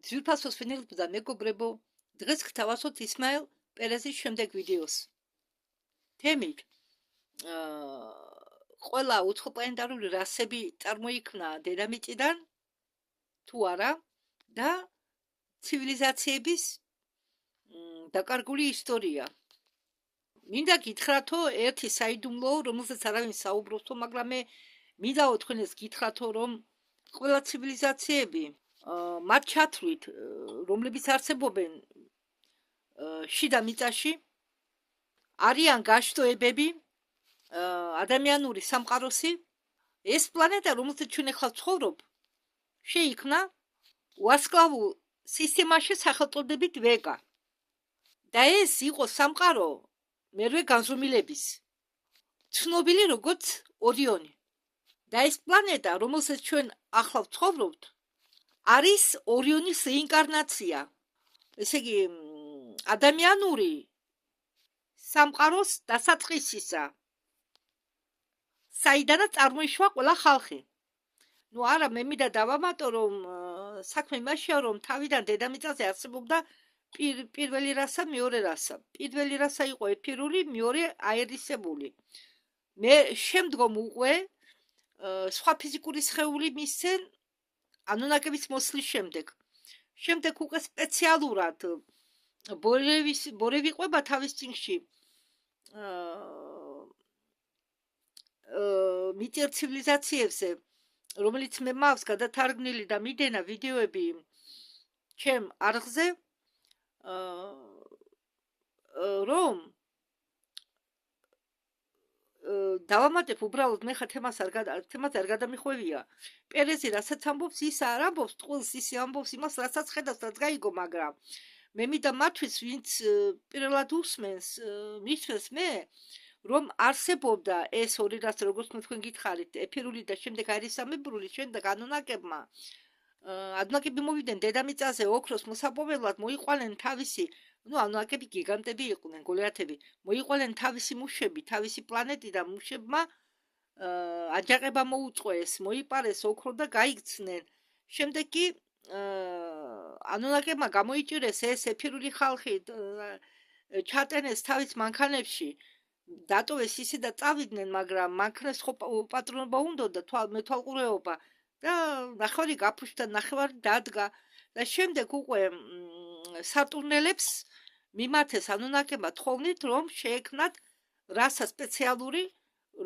ძვირფასოს ფინელებო და მეგობრებო, დღეს გთავაზობთ ისმაელ პერეზის შემდეგ ვიდეოს. თემით ყველა უცხოპლანეტარული რასები წარმოიქმნა დედამიწიდან თუ არა და ცივილიზაციების დაკარგული ისტორია. მინდა გითხრათო ერთი საიდუმლო, რომელზეც არავინ საუბრობთო, მაგრამ მე მინდაო თქვენს გითხრათო, რომ ყველა ცივილიზაციები მათ ჩათვლით, რომლებიც არსებობენ შიდა მიწაში, არიან გაშტოებები, ადამიანური სამყაროსი. ეს პლანეტა, რომელზეც ჩვენ ახლა ვცხოვრობ, შეიქმნა ვარსკვლავურ სისტემაში სახელწოდებით ვეგა. და ეს იყო სამყარო მერვე განზომილების, ცნობილი როგორც ორიონი. და ეს პლანეტა, რომელზეც ჩვენ ახლა ვცხოვრობთ, არის ორიონის რეინკარნაცია. ესე იგი, ადამიანური სამყაროს დასაწყისისა, საიდანაც წარმოიშვა ყველა ხალხი. ნუ არა, მე მინდა დავამატო, რომ საქმე იმაშია, რომ თავიდან დედამიწაზე არსებობდა პირველი რასა, მეორე რასა. პირველი რასა იყო ეთერული, მეორე აერისებული. მე შემდგომ უკვე სხვა ფიზიკური სხეული მისცენ ანუნაკების მოსვლის შემდეგ. შემდეგ უკვე სპეციალურად ბორევი ყვება თავის წინში მიწიერ ცივილიზაციებზე, რომელიც მე მაქვს გადათარგმნილი და მიდენა ვიდეოები ჩემ არხზე, რომ დავამატებ უბრალოდ მე ხა თემას არ გადამიხვევია. პერეზი რასაც ამბობს, ის არ ამბობს ტყუილს, ის ამბობს იმას, რასაც ხედავს, რაც გაიგო, მაგრამ მე მინდა მათთვის, ვინც პირველად უსმენს, მისთვის მე, რომ არსებობდა ეს ორი რას, როგორც მე თქვენ გითხარით, ეთერული და შემდეგ აერისამებრული, შემდეგ ანუნაკები მოვიდნენ დედამიწაზე ოქროს მოსაპოვებლად, მოიყვანენ თავისი, ანუნაკები გიგანტები იყვნენ, გოლიათები, მოიყვანენ თავისი მუშები, თავისი პლანეტი და მუშებმა აჯანყება მოუწყვეს, მოიპარეს ოქრო და გაიქცნენ. შემდეგ კი ანუნაკებმა გამოიჭირეს ეს ეთერული ხალხი, ჩატენეს თავის მანქანებში, დატოვეს ისე და წავიდნენ, მაგრამ მანქანას ხო პატრონობა უნდოდა, მეთვალყურეობა და ნახევარი გაფუშტა, ნახევარი დადგა და შემდეგ უკვე სატურნელებს მიმართეს ანუნაკებმა თხოვნით, რომ შეექმნათ რასა სპეციალური,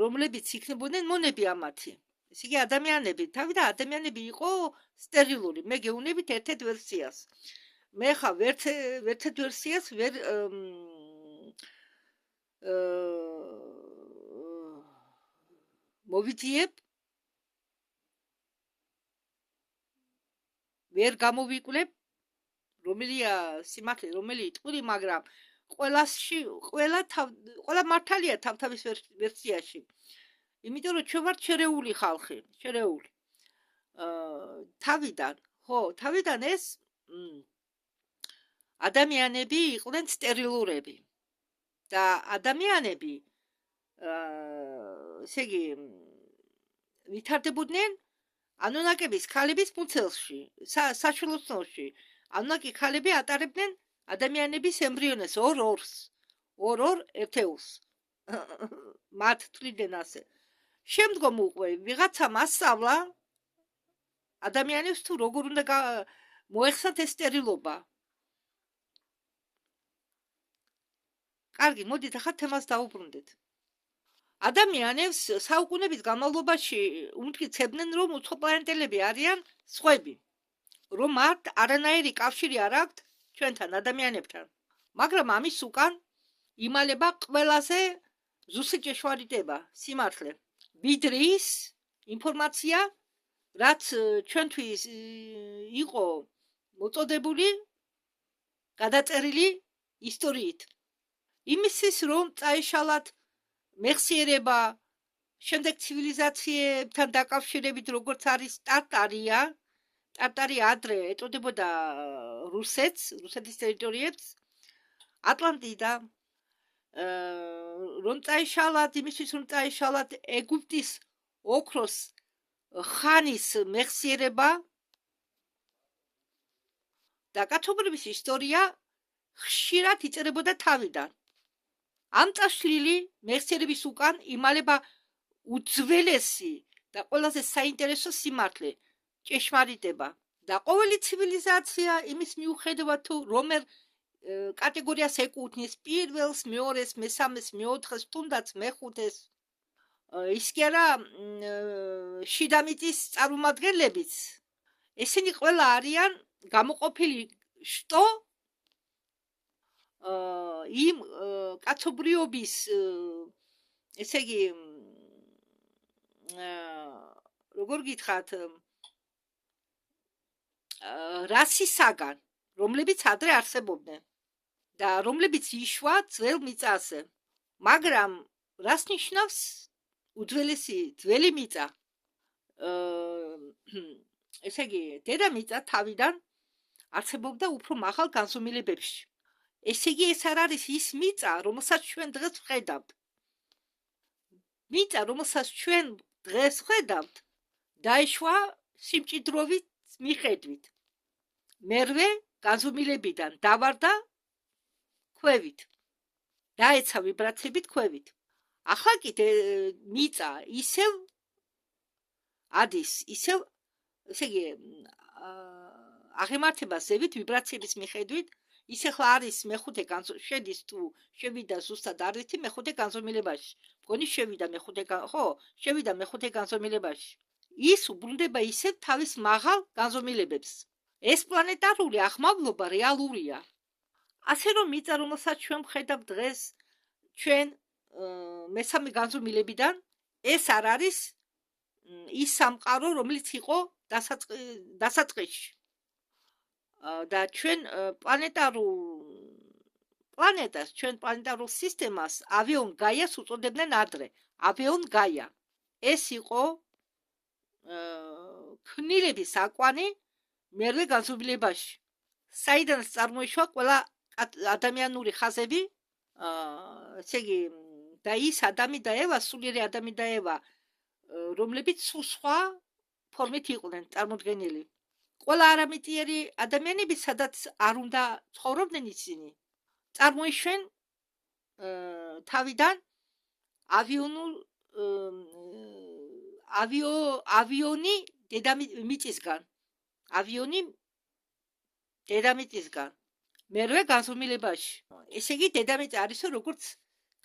რომლებიც იქნებოდნენ მონები ამათი. ესე იგი, ადამიანები, თავიდან ადამიანები იყო სტერილური. მე გეუნებით ერთ-ერთ ვერსიას. მე ხა ერთ-ერთ ვერსიას ვერ მოვიძიებ, ვერ გამოვიკლებ, რომელია სიმართლე, რომელი ტყური, მაგრამ ყველა მართალია თავთავის ვერსიაში. იმიტომ რომ ჩვენ ვართ შერეული ხალხი, შერეული. თავიდან ეს ადამიანები იყვნენ სტერილურები. და ადამიანები, ესე იგი, ვითარდებოდნენ ანუნაკების ქალების ფუძელში, საშვილოსნოში. ანუნაკი ქალები ატარებდნენ ადამიანების ემბრიონეს, ორ ერთეულს. მათ თვლიდნენ ასე. შემდგომ უკვე ვიღაცამ ასწავლა ადამიანებს თუ როგორ უნდა მოეხსნათ ეს სტერილობა. კარგი, მოდით ახლა თემას დავუბრუნდეთ. ადამიანებს საუკუნეების განმავლობაში უმტკიცებდნენ, რომ უცხოპლანეტელები არიან სხვები, რომ მათ არანაირი კავშირი არ აქვთ ჩვენთან, ადამიანებთან. მაგრამ ამის უკან იმალება ყველაზე ზუსტი ჭეშმარიტება, სიმართლე. ვიდრე ის ინფორმაცია, რაც ჩვენთვის იყო მოწოდებული, გადაწერილი ისტორიით. იმისთვის, რომ წაეშალათ მეხსიერება, შემდეგ ცივილიზაციებთან დაკავშირებით, როგორც არის ტარტარია, ტარტარია ადრე ეწოდებოდა რუსეთის ტერიტორიებს, ატლანტიდა, რომ წაეშალათ, იმისთვის, რომ წაეშალათ ეგვიპტის ოქროს ხანის მეხსიერება, და კაცობრიობის ისტორია ხშირად იწერებოდა თავიდან. ამ წაშლილი მეხსიერების უკან იმალება უძველესი და ყველაზე საინტერესო სიმართლე, ჭეშმარიტება და ყოველი ცივილიზაცია იმის მიუხედავად თუ რომელ კატეგორიას ეკუთვნის, პირველს, მეორეს, მესამეს, მეოთხეს, თუნდაც მეხუთეს, ის კი არა შიდა მიწის წარმომადგენლებიც, ესენი ყველა არიან გამოყოფილი შტო იმ კაცობრიობის, ესე იგი, როგორ გითხრათ, რასისაგან, რომლებიც ადრე არსებობდნენ და რომლებიც იშვა ძველ მიწაზე. მაგრამ რას ნიშნავს უძველესი ძველი მიწა? ესე იგი, დედამიწა თავიდან არსებობდა უფრო მაღალ განზომილებებში. ესე იგი, ეს არ არის ის მიწა, რომელსაც ჩვენ დღეს ვხედავთ. მიწა, რომელსაც ჩვენ დღეს ვხედავთ, დაიშვა სიმჭიდროვით მიხედვით. მერვე განზომილებიდან დავარდა ქვევით. დაეცა ვიბრაციებით ქვევით. ახლა კიდე მიწა ისევ ადის, ისევ, ესე იგი, აღემართება ზევით ვიბრაციების მიხედვით, ის ახლა არის მეხუთე შედის თუ შევიდა ზუსტად არითი მეხუთე განზომილებაში. მგონი შევიდა მეხუთე განზომილებაში. ის უბრუნდება ისევ თავის მაღალ განზომილებებს. ეს პლანეტარული ახმავლობა რეალურია. ასე რომ მიწა, რომელსაც ჩვენ ვხედავთ დღეს ჩვენ მესამე განზომილებიდან, ეს არ არის ის სამყარო, რომელიც იყო დასაწყისში. და ჩვენ პლანეტას, ჩვენ პლანეტარულ სისტემას ავიონ გაიას უწოდებდნენ ადრე. ავიონ გაია. ეს იყო ქმნილების აკვანი მერვე განზომილებაში. საიდანაც წარმოიშვა ყველა ადამიანური ხაზები, ესე იგი, და ის ადამი და ევა, სულიერი ადამი და ევა, რომლებიც სხვა ფორმით იყვნენ წარმოდგენილი. ყველა არამიტიერი ადამიანები, სადაც არ უნდა ცხოვრობდნენ ისინი, წარმოიშვენ თავიდან ავიონი დედამიწისგან. ავიონი დედამიწისგან. მერვე განზომილებაში. ესე იგი, დედამიწა არის როგორც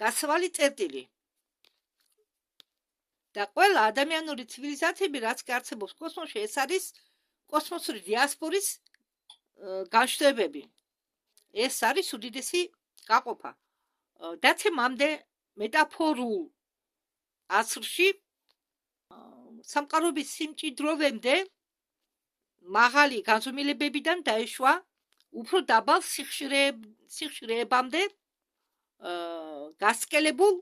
გასავალი წერტილი. და ყველა ადამიანური ცივილიზაციები, რაც არსებობს კოსმოსში, ეს არის კოსმოსური დიასპორის განშტოებები. ეს არის უდიდესი გაყოფა. დაცემამდე მეტაფორულ ასრში სამყაროების სიმჭიდროვემდე მაღალი განზომილებებიდან დაეშვა უფრო დაბალ სიხშირეებამდე გასკელებულ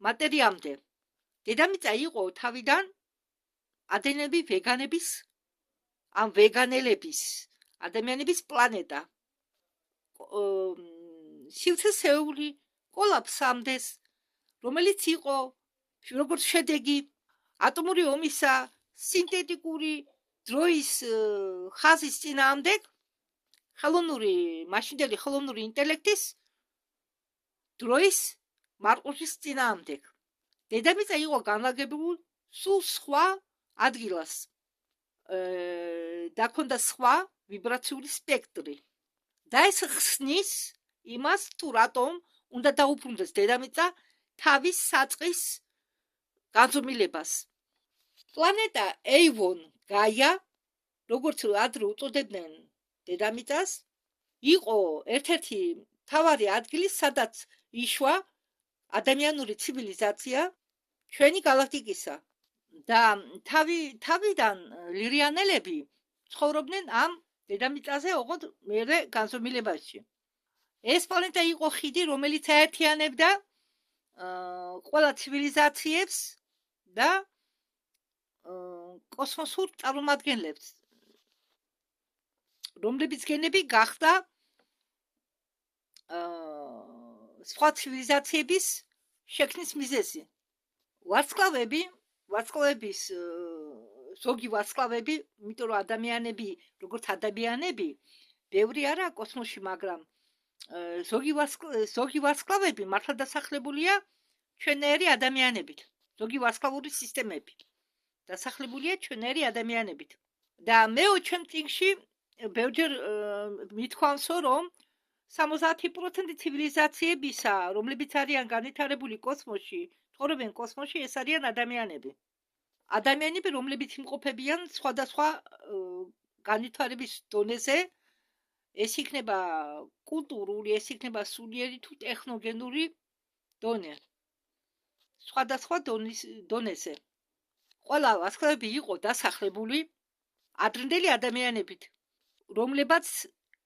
მატერიამდე. დედამიწა იყო თავიდან ადრინდელი ვეგანების, ამ ვეგანელების, ადამიანების პლანეტა. სიცილსეული კოლაფსამდე, რომელიც იყო როგორც შედეგი ატომური ომისა, სინთეტიკური დროის ხაზის წინააღმდეგ, მაშინდელი ხელოვნური ინტელექტის დროის მარყუშის წინააღმდეგ. დედამიწა იყო განლაგებული სულ სხვა ადგილას და ჰქონდა სხვა ვიბრაციული სპექტრი. და ეს ხსნის იმას, თუ რატომ უნდა დაუბრუნდეს დედამიწა თავის საწყის განზომილებას. პლანეტა ეივონ გაია, როგორც ადრე უწოდებდნენ დედამიწას, იყო ერთ-ერთი მთავარი ადგილი, სადაც იშვა ადამიანური ცივილიზაცია ჩვენი galaktikისა. და თავიდან ლირიანელები ცხოვრობდნენ ამ დედამიწაზე, ოღონდ მერვე განზომილებაში. ეს პლანეტა იყო ხიდი, რომელიც აერთიანებდა ყველა ცივილიზაციებს და კოსმოსურ წარმომადგენლებს, რომლებიც გენები გახდა სხვა ცივილიზაციების შექმნის მიზეზი. ვარსკვლავების ზოგი ვარსკვლავები, იმიტომ რომ ადამიანები, როგორც ადამიანები, ბევრი არა კოსმოსში, მაგრამ ზოგი ვარსკვლავები მართლა დასახლებულია ჩვენერი ადამიანებით. ზოგი ვარსკვლავური სისტემები დასახლებულია ჩვენერი ადამიანებით. და მეო ჩემ წიგნში ბევრჯერ მithქვამსო, რომ 70% ცივილიზაციებისა, რომლებიც არიან განვითარებული კოსმოსში, ცხოვრობენ კოსმოსში, ეს არიან ადამიანები. ადამიანები, რომლებიც იმყოფებიან სხვადასხვა განვითარების დონეზე, ეს იქნება კულტურული, ეს იქნება სულიერი თუ ტექნოგენური დონე. სხვადასხვა დონეზე. ყველა ვარსკვლავები იყო დასახლებული ადრინდელი ადამიანებით, რომლებაც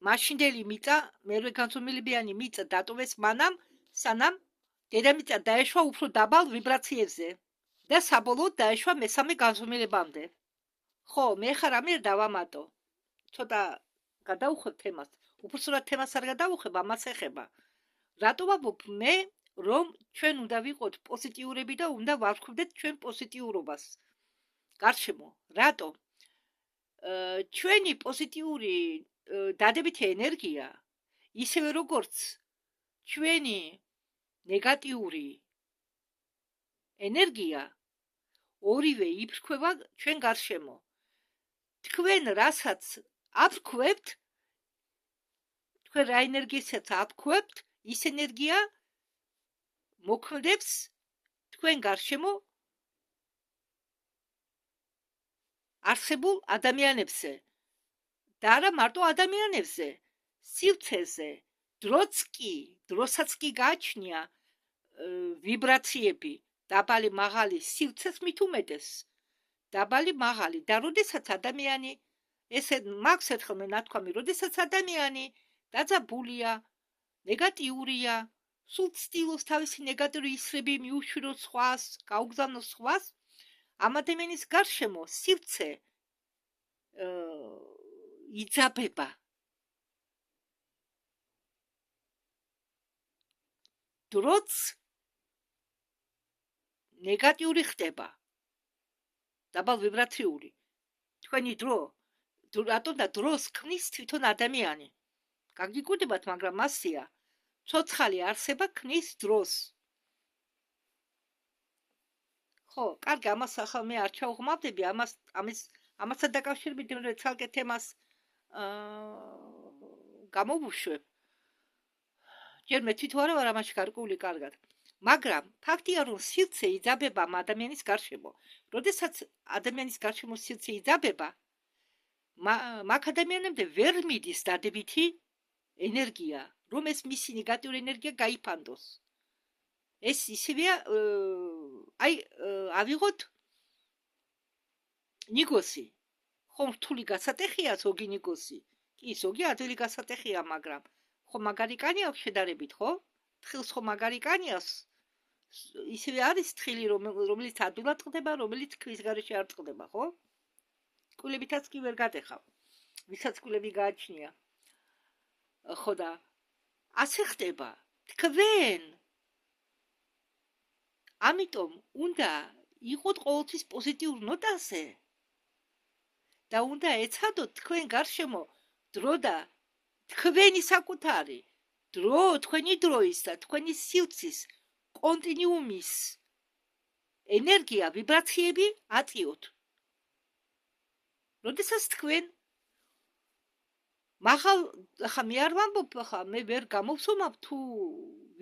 მაშინდელი მიწა, მერვე განზომილებიანი მიწა დატოვეს მანამ, სანამ დედამიწა დაეშვა უფრო დაბალ ვიბრაციებზე და საბოლოოდ დაეშვა მესამე განზომილებამდე. ხო, მე ხარ ამერ დავამატო. ცოტა გადავუხებ თემას. უბრალოდ თემას არ გადავუხებ, ამას ეხება. რატო ვამბობ მე, რომ ჩვენ უნდა ვიყოთ პოზიტიურები და უნდა ვარქვდეთ ჩვენ პოზიტიურობას. გარშემო, რატო? ჩვენი პოზიტიური დადებითი ენერგია, ისევე როგორც ჩვენი ნეგატიური ენერგია, ორივე იფრქვევა ჩვენ გარშემო. თქვენ რასაც აფრქვებთ, თქვენ რა ენერგიასაც აფრქვებთ, ის ენერგია მოქმედებს თქვენ გარშემო არსებულ ადამიანებზე. და არა მარტო ადამიანებზე, სივრცეზე, დროსაც კი გააჩნია ვიბრაციები, დაბალი, მაღალი, სივრცეს მით უმეტეს. დაბალი, მაღალი და როდესაც ადამიანი, ესე მაქვს ერთხელ მე ნათქვამი, როდესაც ადამიანი დაძაბულია, ნეგატიურია, სულ ცდილობს თავისი ნეგატიური ისრები მიუშვიროს სხვას, გაუგზავნოს სხვას, ამ ადამიანის გარშემო სივრცე იძაბება. დროც ნეგატიური ხდება. დაბალ ვიბრაციული. თქვენი დრო, რატომ და დროს ქმნის თვითონ ადამიანი. გაგიგუდებათ, მაგრამ მასია. ცოცხალი არსება ქმნის დროს. ხო, კარგი, ამას ახლა მე არ ჩავღმავდები, ამასთან დაკავშირებით მე ცალკე თემას გამოვუშვებ. ჯერ მე თვითონ არ ვარ ამაში გარკვეული კარგად. მაგრამ ფაქტია, რომ სივრცე იძაბება ადამიანის გარშემო. როდესაც ადამიანის გარშემო სივრცე იძაბება, მაგ ადამიანამდე ვერ მიდის დადებითი ენერგია, რომ ეს მისი ნეგატიური ენერგია გაიფანდოს. ეს ისევია, ავიღოთ ნიგოსი. ხომ რთული გასატეხია ზოგი ნიგოსი? კი, ზოგი ადვილი გასატეხია, მაგრამ ხო მაგარი კანი აქვს შედარებით, ხო? თხილს ხო მაგარი კანი აქვს? ისევე არის თხილი, რომელიც ადვილად წყდება, რომელიც ქვის გარეშე არ წყდება, ხო? კულებითაც კი ვერ გადეხავ. ვისაც კულები გააჩნია. ხო და ასე ხდება. თქვენ ამიტომ უნდა იყოთ ყოველთვის პოზიტიურ ნოტაზე და უნდა ეცადოთ თქვენ გარშემო დრო და თქვენი საკუთარი დრო, თქვენი დროის და თქვენი სივრცის კონტინიუმის ენერგია, ვიბრაციები აწიოთ. როდესაც თქვენ მაღალ, ახლა მე არ ვამბობ, ახლა მე ვერ გამოვსომავ თუ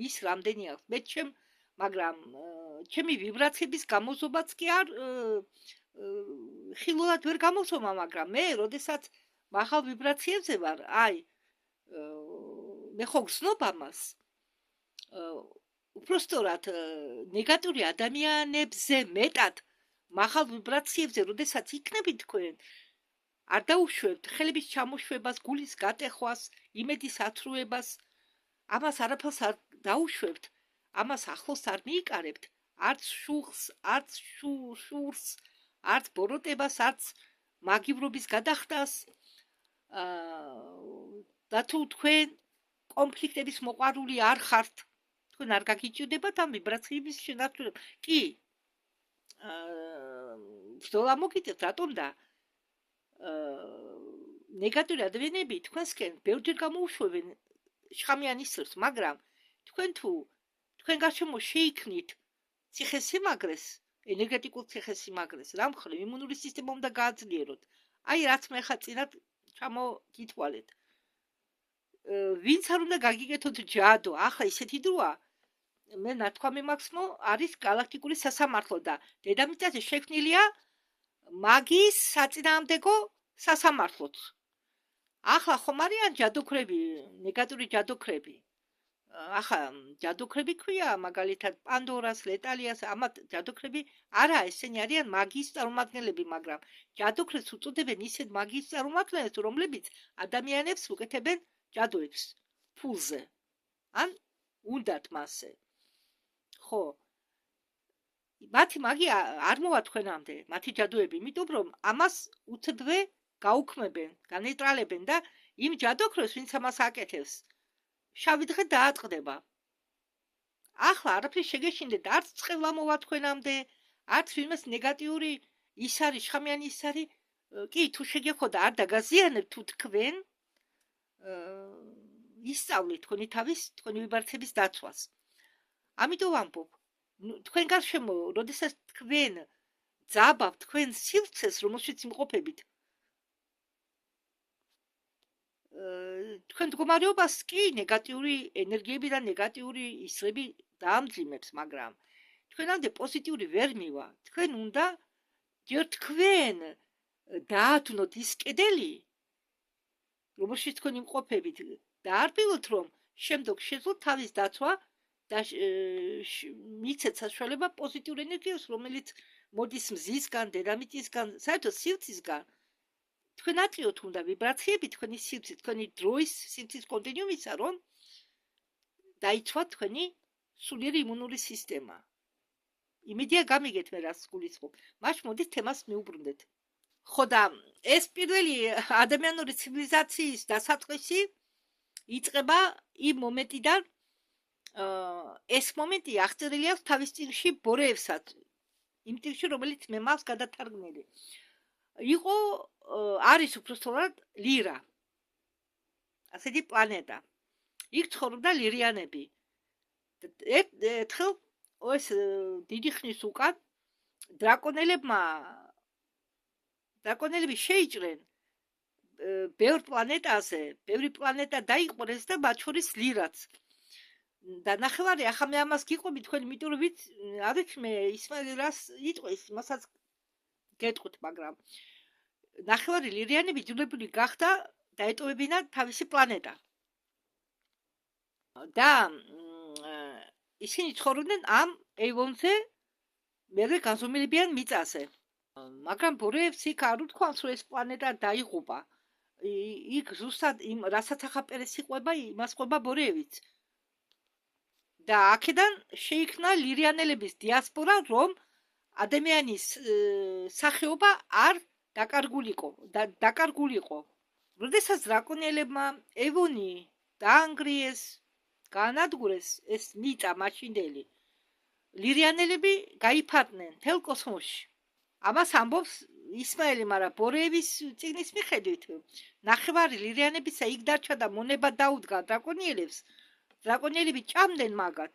ვის რამდენი აქვს, მაგრამ ჩემი ვიბრაციების გამოზობაც კი არ ხილულად ვერ გამოვსომა, მაგრამ მე როდესაც მაღალ ვიბრაციებზე ვარ, მე ხო გრძნობ ამას. უпростоრად ნეგატიური ადამიანებზე მეტად მაღალ ვიბრაციებზე, როდესაც იქნებით თქვენ, არ დაუშვებთ ხელების ჩამოშვებას, გულის გატეხვას, იმედის აცრუებას, ამას არაფერს არ დაუშვებთ, ამას ახლოს არ მიიკარებთ, არც შუხს, არც შურს, არც ბოროტებას, არც მაგივრობის გადახდას და თუ თქვენ კონფლიქტების მოყვარული არ ხართ, თქვენ არ გაგიჭირდებათ ამ ვიბრაციების შენარჩუნება. კი, ბრძოლა მოგიწევთ, რატომ და ნეგატიური ადამიანები თქვენსკენ ბევრჯერ გამოუშვებენ შხამიანის სრს, მაგრამ თქვენ გარშემო შეიქმნით ციხესიმაგრეს, ენერგეტიკულ ციხესიმაგრეს, რამ მხრივ იმუნური სისტემა უნდა გააძლიეროთ. აი რაც მე ხა წინათ ჩამოგითვალეთ. ვინც არ უნდა გაგიგეთოთ ჯადო, ახლა ისეთი დროა, მე ნათქვამი მაქვს, არის galaktikuri სასამართლო და დედამიწაზე შექმნილია მაგიის საწინააღმდეგო სასამართლოც. ახლა ხომ არიან ჯადოქრები, ნეგატიური ჯადოქრები. ახლა ჯადოქრები ქვია მაგალითად პანდორას, ლეტალიას, ამათ ჯადოქრები არა, ესენი არიან მაგიის წარმომადგენლები, მაგრამ ჯადოქრებს უწოდებენ ისეთ მაგიის წარმომადგენლებს, რომლებიც ადამიანებს უკეთებენ ჯადოებს ფულზე. ან უნდათ მასე. ხო. მათი მაგია არ მოვა თქვენამდე, მათი ჯადოები, იმიტომ რომ ამას უთდვე გაუქმებენ, განეიტრალებენ და იმ ჯადოქრებს, ვინც ამას აკეთებს, შავი დღე დაატყდება. ახლა არაფერი შეგეშინდეთ, არც წყევლა მოვა თქვენამდე, არც ვინმეს ნეგატიური ის არის, შხამიანი ის არის, კი, თუ შეგეხოდა არ დაგაზიანებთ, თუ თქვენ ისწავლით თქვენი ვიბარცების დაცვას. ამიტომ ვამბობ, თქვენ გარშემო, როდესაც თქვენ ძაბავთ თქვენ სივრცეს, რომელშიც იმყოფებით, თქვენ მდგომარეობას კი ნეგატიური ენერგიები და ნეგატიური ისრები დაამძიმებს, მაგრამ თქვენამდე პოზიტიური ვერ მივა. თქვენ უნდა ჯერ თქვენ დაადვნოთ ის კედელი, რომელშიც თქვენ იმყოფებით და არ პიროთ, რომ შემდგომ შეძლოთ თავის დაცვა და მიცეთ საშუალება პოზიტიურ ენერგიას, რომელიც მოდის მზისგან, დედამიწისგან, საერთოდ სივრცისგან. თქვენ აწიოთ უნდა ვიბრაციები თქვენი სივრცის, თქვენი დროის სივრცის კონტინუუმისა, რომ დაიცვათ თქვენი სულიერი იმუნური სისტემა. იმედია გამიგეთ მე რას გულისხმობ. მაშინ მოდით თემას მივუბრუნდეთ. ხო და ეს პირველი ადამიანური ცივილიზაციის დასაწყისი იწყება იმ მომენტიდან, ეს მომენტი აღწერილი აქვს თავის წიგნში ბორეევსაც, იმ წიგნში, რომელიც მე მაქვს გადათარგმნილი. იყო არის უბრალოდ ლირა. ასეთი პლანეტა. იქ ცხოვრობდა ლირიანები. ერთხელ ეს დიდი ხნის უკან დრაკონელები შეიჭრენ ბევრ პლანეტაზე, ბევრი პლანეტა დაიყურეს და მათ შორის ლირაც. და ნახევარი, ახლა მე ამას გიყვები თქვენ, იმიტომ რომ არ ვიცი მე ისმაილი რას იტყვის, მასაც გეტყვით, მაგრამ ნახევარი ლირიანები იძულებული გახდა დაეტოვებინა თავისი პლანეტა. და ისინი ცხოვრობდნენ ამ ეივონზე, მერე განზომილებიან მიწაზე. მაგრამ ბორეევს იქ არ უთქვამს, რომ ეს პლანეტა დაიღუპა. იქ ზუსტად რასაც ახლა პერეს იყვება, იმას ყვება ბორეევიც. და აქედან შეიქმნა ლირიანელების დიასპორა, რომ ადამიანის სახეობა არ დაკარგულიყო. როდესაც დრაკონელებმა ევონი დაანგრიეს, განადგურეს ეს მიწა მაშინდელი, ლირიანელები გაიფარდნენ მთელ კოსმოსში. ამას ამბობს ისმაელი, მაგრამ ბორეევის წიგნის მიხედვით, ნახევარი ლირიანებისა იქ დარჩა და მონება დაუდგა დრაკონელებს. დრაკონელები ჭამდნენ მაგათ.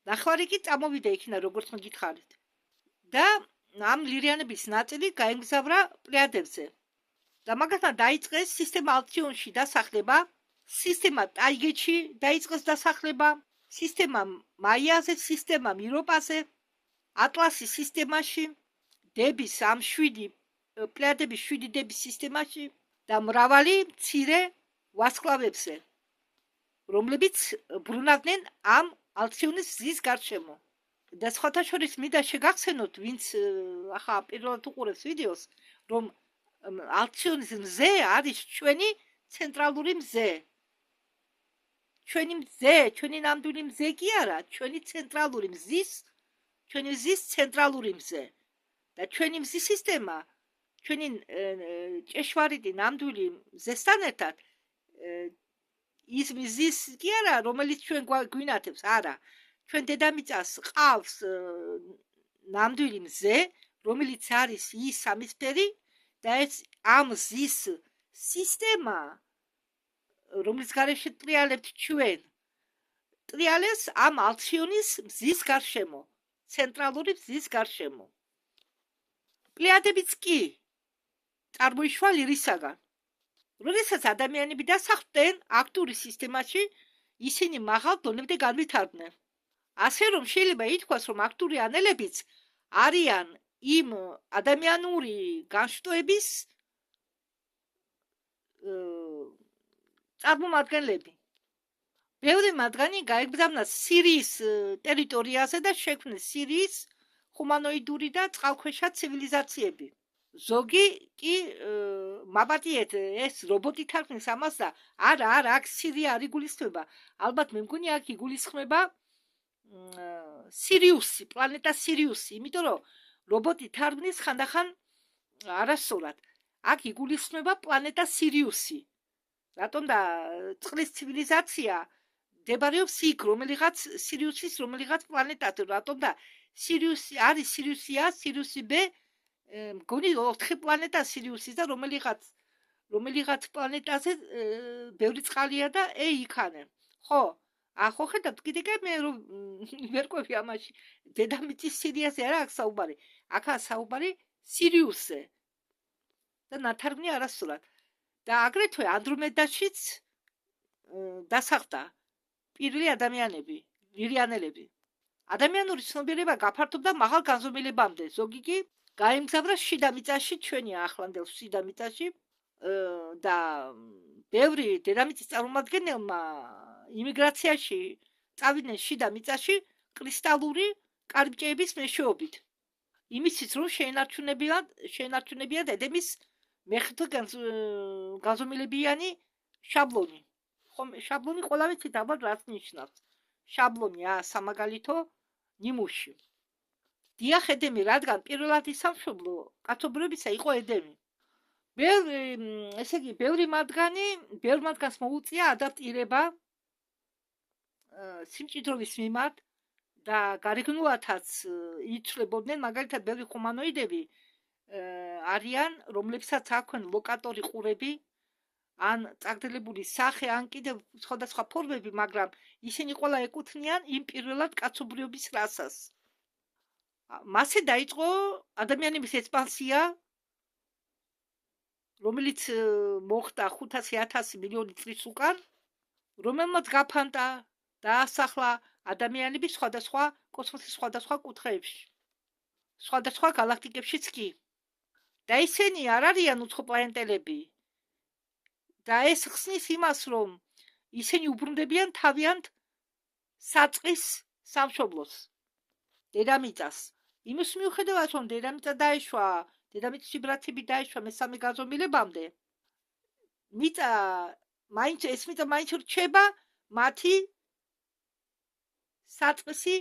ნახევარი კი წამოვიდა იქიდან, როგორც მოგითხარით. და ამ ლირიანების ნაწილი გაემგზავრა პლეადებზე. და მაგათთან დაიწყეს სისტემა ალციონში დასახლება, სისტემა ტაიგეთში დაიწყეს დასახლება, სისტემა მაიაზე, სისტემა მიროპაზე, ატლასის სისტემაში, დების ამ 7 პლეადების 7 დების სისტემაში და მრავალი მცირე ვარსკვლავებზე, რომლებიც ბრუნავდნენ ამ ალციონის ზის გარშემო. და სხვათა შორის მინდა შეგახსენოთ, ვინც ახლა პირველად უყურებს ვიდეოს, რომ ალციონის მზე არის ჩვენი ცენტრალური მზე. ჩვენი მზე, ჩვენი ნამდვილი მზე კი არა, ჩვენი ცენტრალური მზის, ჩვენი მზის ცენტრალური მზე. და ჩვენი მზის სისტემა, ჩვენი ჭეშმარიტი ნამდვილი მზესთან ერთად ის მზის კი არა, რომელიც ჩვენ გვინათებს, არა. ჩვენ დედამიწას ყავს ნამდვილი მზე, რომელიც არის ის სამისფერი, და ეს ამ ზის სისტემა, რომლის გარეშე ტრიალებთ ჩვენ, ტრიალებს ამ ალციონის მზის გარშემო, ცენტრალური მზის გარშემო. პლეიადებიც კი წარმოიშვა ლირისაგან. როდესაც ადამიანები დასახლდნენ აქტური სისტემაში, ისინი მაღალ დონემდე განვითარდნენ. ასე რომ შეიძლება ითქვას, რომ აქტური ანელებიც არიან იმ ადამიანური განშტოების წარმომადგენლები. ბევრი მათგანი გაეგზავნა სირიის ტერიტორიაზე და შექმნეს სირიის ჰუმანოიდური და წყალქვეშა ცივილიზაციები. ზოგი კი მაპატიეთ ეს რობოტი თარგმნის ამას და არა აქ სირია არ იგულისხმება. ალბათ მე მგონი აქ იგულისხმება სირიუსი, პლანეტა სირიუსი, იმიტომ რომ რობოტი თარგმნის ხანდახან არასწორად. აქ იგულისხმება პლანეტა სირიუსი. რატომ და წყლის ცივილიზაცია მდებარეობს იქ, რომელიღაც სირიუსის რომელიღაც პლანეტაზე, რატომ და სირიუსი არის სირიუსია, სირიუსი B, მგონი 4 პლანეტა სირიუსის და რომელიღაც პლანეტაზე ბევრი წყალია და იქანენ. ხო, ახო ხედავთ, კიდე მე რომ ვერკვევი ამაში, დედამიწის სირიაზე არა აქ საუბარი, აქაა საუბარი სირიუსზე. და ნათარგმნი არასწორად. და აგრეთვე ანდრომედაშიც დასახლდა პირველი ადამიანები, ლირიანელები. ადამიანური ცნობიერება გაფართოვდა მაღალ განზომილებამდე. ზოგი კი გაემგზავრა შიდა მიწაში, ჩვენი ახლანდელ შიდა მიწაში და ბევრი დედამიწის წარმომადგენელმა იმიგრაციაში წავიდნენ შიდა მიწაში კრისტალური კარიბჭეების მეშვეობით. იმისთვის რომ შეენარჩუნებიათ ედემის მეხუთე განზომილებიანი შაბლონი. შაბლონი ყველა ვიცით ალბათ რაც ნიშნავს. შაბლონი სამაგალითო ნიმუში. დიახ, ედემი, რადგან პირველად ისამშობლო კაცობრიობისა იყო ედემი. ესე იგი, ბევრ მათგანს მოუწია ადაპტირება სიმჭიდროვის მიმართ და გარეგნულათაც იცვლებოდნენ, მაგალითად, ბევრი ჰუმანოიდები არიან, რომლებსაც აქვთ ლოკატორი ყურები, ან წაგდელებული სახე, ან კიდევ სხვადასხვა ფორმები, მაგრამ ისინი ყველა ეკუთვნიან იმ პირველად კაცობრიობის რასას. მასე დაიწყო ადამიანების ექსპანსია, რომელიც მოხდა 500,000 მილიონი წლის უკან, რომელმაც გაფანტა დაასახლა ადამიანები სხვადასხვა კოსმოსის სხვადასხვა კუთხეებში, სხვადასხვა გალაქტიკებშიც კი. და ისინი არ არიან უცხოპლანეტელები. და ეს ხსნის იმას, რომ ისინი უბრუნდებიან თავიანთ საწყის სამშობლოს, დედამიწას. იმის მიუხედავად, რომ დედამიწა დაეშვა, დედამიწის ვიბრაციები დაეშვა მესამე განზომილებამდე, ეს მიწა მაინც რჩება მათი საწყისი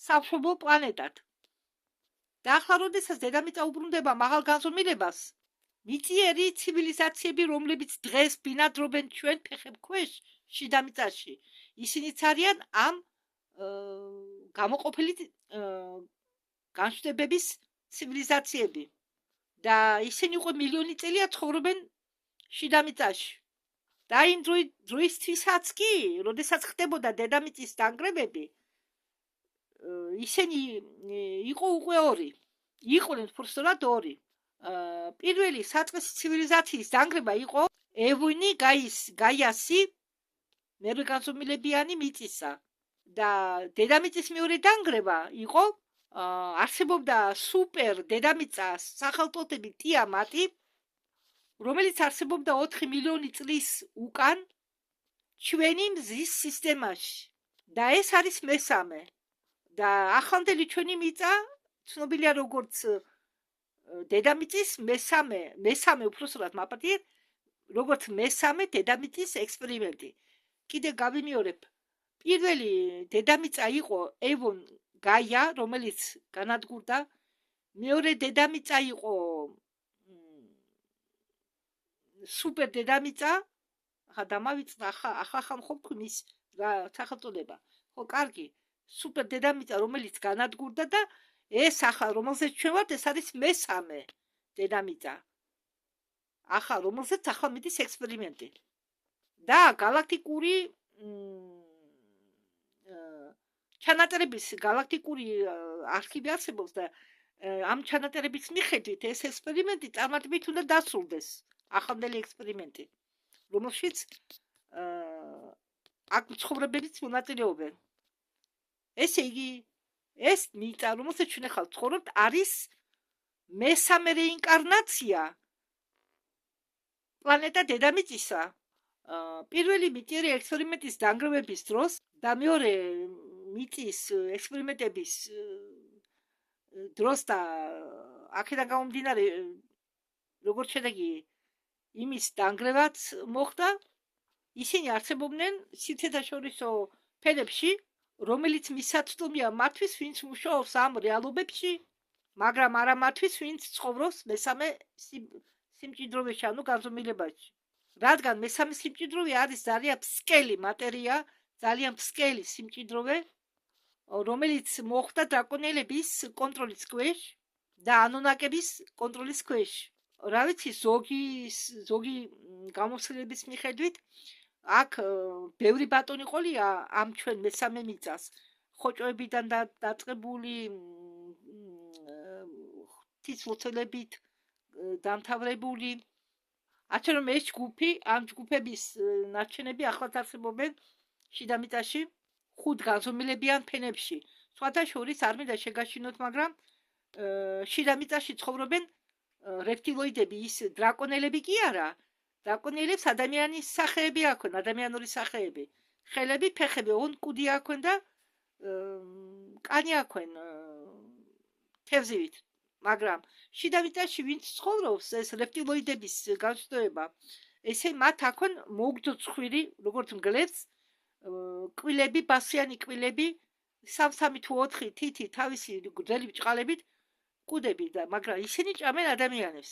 სამშობლო პლანეტად. და ახლა, როდესაც დედამიწა უბრუნდება მაღალ განზომილებას, მიწიერი ცივილიზაციები, რომლებიც დღეს ბინადრობენ ჩვენ ფეხებ ქვეშ შიდა მიწაში, ისინიც არიან ამ გამოყოფილი განშტოებების ცივილიზაციები. და ისინი უკვე მილიონი წელია ცხოვრობენ შიდა მიწაში. და იმ დროისთვისაც კი, როდესაც ხდებოდა დედამიწის დანგრევები, ისინი იყვნენ უბრალოდ ორი. პირველი საწყისი ცივილიზაციის დანგრევა იყო ევონი გაიასი მერვე განზომილებიანი მიწისა და დედამიწის მეორე დანგრევა იყო არსებობდა სუპერ დედამიწას სახელწოდებით ტიამატი, რომელიც არსებობდა 4 მილიონი წლის უკან ჩვენი მზის სისტემაში და ეს არის მესამე და ახლანდელი ჩვენი მიწა ცნობილია როგორც დედამიწის მესამე უпроსრად მაპატიეთ, როგორც მესამე დედამიწის ექსპერიმენტი. კიდე გავიმეორებ, პირველი დედამიწა იყო ევონ გაია, რომელიც განადგურდა, მეორე დედამიწა იყო სუპერ დედამიწა, ახლა დამავიწყდა, ახლა მხოლოდ თქვის რა სახელწოდება. ხო, კარგი, სუპერ დედამიწა, რომელიც განადგურდა და ეს ახლა რომელზეც ჩვენ ვართ, ეს არის მესამე დედამიწა. ახლა რომელსაც ახლა მიდის ექსპერიმენტი. და galaktikuri ჩანაწერების galaktikuri არქივი არსებობს და ამ ჩანაწერების მიხედვით ეს ექსპერიმენტი წარმატებით უნდა დასრულდეს. ახლანდელი ექსპერიმენტი, რომელშიც აქ მცხოვრებებიც მონაწილეობენ. ესე იგი, ეს მიწა, რომელსაც ჩვენ ახლა ვცხოვრობთ, არის მესამე რეინკარნაცია პლანეტა დედამიწისა. პირველი მიწიერი ექსპერიმენტის დანგრევების დროს და მეორე მიწის ექსპერიმენტების დროს და აქედან გამომდინარე როგორც შედეგი იმის დანგრევაც მოხდა, ისინი არსებობდნენ სიცოცხლეშორისო ფენებში, რომელიც მისაწვდომია მათთვის, ვინც მუშაობს ამ რეალობებში, მაგრამ არა მათთვის, ვინც ცხოვრობს მესამე სიმჭიდროვეში, ანუ განზომილებაში. რადგან მესამე სიმჭიდროვე არის ძალიან ფსკელი მატერია, ძალიან ფსკელი სიმჭიდროვე, რომელიც მოხდა დრაკონელების კონტროლის ქვეშ და ანუნაკების კონტროლის ქვეშ. რა ვიცი, ზოგი გამოცდილების მიხედვით აქ ბევრი ბატონი ყოლია ამ ჩვენ მესამე მიწას, ხოჭოებიდან დაწყებული ღვთისმლოცველებით დამთავრებული. ასე რომ ეს ჯგუფი, ამ ჯგუფების ნარჩენები ახლაც არსებობენ შიდამიწაში, 5 განზომილებიან ფენებში. სხვათა შორის არ მინდა შეგაშინოთ, მაგრამ შიდამიწაში ცხოვრობენ რეპტილოიდები, ის დრაკონელები კი არა. დრაკონელებს ადამიანის სახეები აქვენ, ადამიანური სახეები. ხელები, ფეხები, ოღონდ კუდი აქვენ და კანი აქვენ თევზივით. მაგრამ შიდამიწაში ვინც ცხოვრობს, ეს რეპტილოიდების განშტოება, ესე მათ აქვენ მოგრძო ცხვირი, როგორც მგლებს, კბილები, ბასიანი კბილები, 3 თუ 4 თითი თავისი გრძელი ბრჭყალებით კუდები და მაგრამ ისინი ჭამენ ადამიანებს.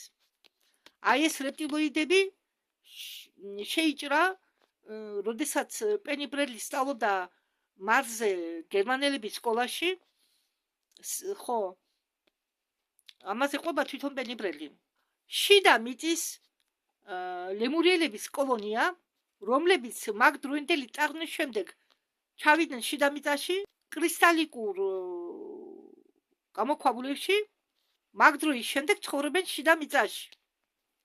აი ეს რეპტილოიდები შეიჭრა, როდესაც პენი ბრელი სწავლობდა მარსზე გერმანელების სკოლაში, ხო, ამაზე ყვება თვითონ პენი ბრელი. შიდა მიწის ლემურიელების კოლონია, რომლებიც მაგ დროინდელი წარღვნის შემდეგ ჩავიდნენ შიდა მიწაში, კრისტალიკურ გამოქვაბულებში, მაგ დროის შემდეგ ცხოვრობენ შიდა მიწაში.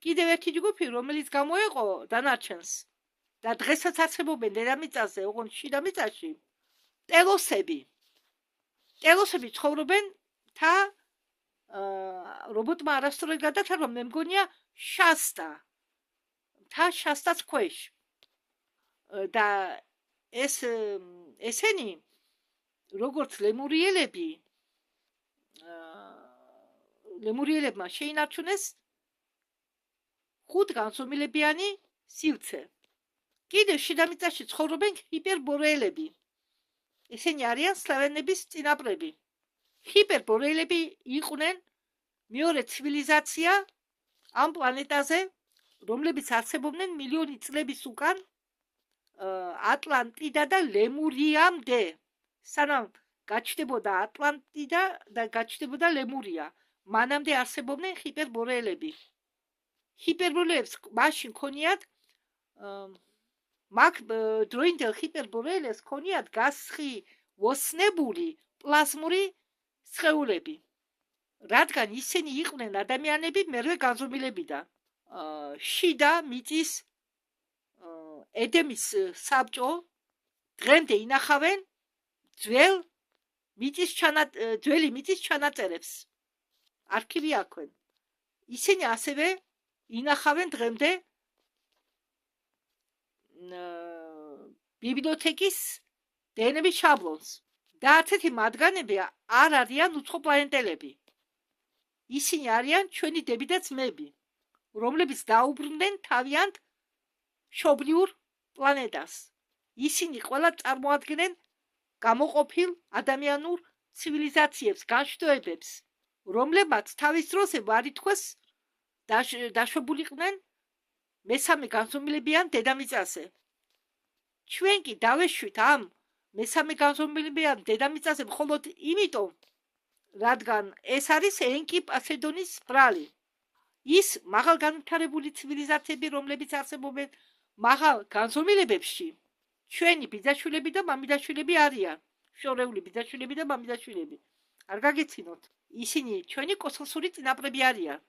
კიდევ ერთი ჯგუფი, რომელიც გამოეყო დანარჩენს და დღესაც არსებობენ დედამიწაზე, ოღონდ შიდა მიწაში, ტელოსები. ტელოსები ცხოვრობენ თა რობოტმა არასწორად გადათარგმნა, მე მგონია შასტა. თა შასტას ქვეშ. და ესენი როგორც ლემურიელებმა შეინარჩუნეს 5 განზომილებიანი სივრცე. კიდევ შიდამიწაში ცხოვრობენ ჰიპერბორეელები. ესენი არიან სლავენების წინაპრები. ჰიპერბორეელები იყვნენ მეორე ცივილიზაცია ამ პლანეტაზე, რომლებიც არსებობდნენ მილიონი წლების უკან ატლანტიდა და ლემურიამდე. სანამ გაჩნდებოდა ატლანტიდა და გაჩნდებოდა ლემურია, მანამდე არსებობდნენ ჰიპერბორეელები. ჰიპერბორეელებს მაშინ ქონიათ მაგ დროინდელ ჰიპერბორეელებს ქონიათ გასხივოსნებული პლაზმური სხეულები. რადგან ისინი იყვნენ ადამიანები მერვე განზომილებიდან. შიდა მიწის ედემის საბჭო დღემდე ინახავენ ძველი მიწის ჩანაწერებს. არქივი აქვენ. ისინი ასევე ინახავენ დღემდე ბიბლიოთეკის დნმ-ის შაბლონს. და ასეთი მათგანები არ არიან უცხოპლანეტელები. ისინი არიან ჩვენი დები და ძმები, რომლებიც დაუბრუნდნენ თავიანთ მშობლიურ პლანეტას. ისინი ყველა წარმოადგენენ გამოყოფილ ადამიანურ ცივილიზაციებს, განშტოებებს, რომლებმაც თავის დროს არ ითქვეს დაშვებულიყვნენ მესამე განზომილებიან დედამიწაზე. ჩვენ კი დავეშვით ამ მესამე განზომილებიან დედამიწაზე მხოლოდ იმიტომ, რადგან ეს არის ენკი პასედონის ბრალი. ის მაღალ განვითარებული ცივილიზაციები, რომლებიც არსებობენ მაღალ განზომილებებში, ჩვენი ბიძაშვილები და მამიდაშვილები არიან. შორეული ბიძაშვილები და მამიდაშვილები. არ გაგეცინოთ. ისინი ჩვენი კოსმოსური წინაპრები არიან.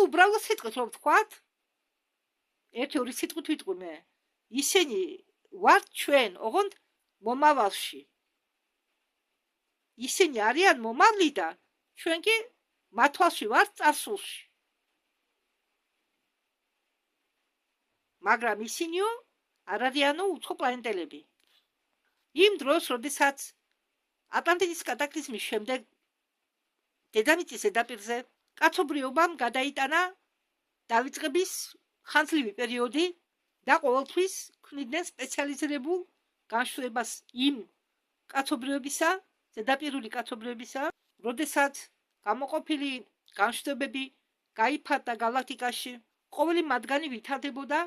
უბრალოდ სიტყვით რომ ვთქვათ, ერთი-ორი სიტყვით ვიტყვი მე. ისინი ვართ ჩვენ, ოღონდ მომავალში. ისინი არიან მომავლიდან, ჩვენ კი მათ თვალში ვართ წარსულში. მაგრამ ისინიო არ არიანო უცხო პლანეტელები. იმ დროს, როდესაც ატლანტიდის კატაკლიზმის შემდეგ დედამიწის ზედაპირზე კაცობრიობამ გადაიტანა დავიწყების ხანძლივი პერიოდი და ყოველთვის ქმნიდნენ სპეციალიზირებულ განშვებას იმ კაცობრიობისა, ზედაპირული კაცობრიობისა, როდესაც გამოყოფილი განშვებები გაიფარდა გალაქტიკაში, ყოველი მათგანი ვითარდებოდა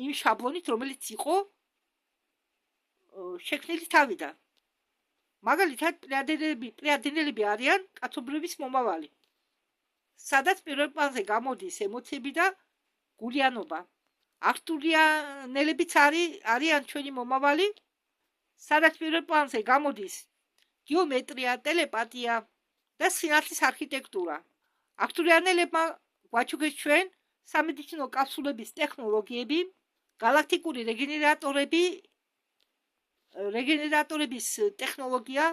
იმ შაბლონით, რომელიც იყო შექმნილი თავიდან. მაგალითად, პლეიადენელები არიან კაცობრიობის მომავალი, სადაც პირველ პლანზე გამოდის ემოციები და გულიანობა. არტურიანელებიც არიან ჩვენი მომავალი, სადაც პირველ პლანზე გამოდის გეომეტრია, ტელეპათია და სინათლის არქიტექტურა. არტურიანელებმა გვაჩუქეს ჩვენ სამედიცინო კაფსულების ტექნოლოგიები, galaktikuri რეგენერატორების ტექნოლოგია,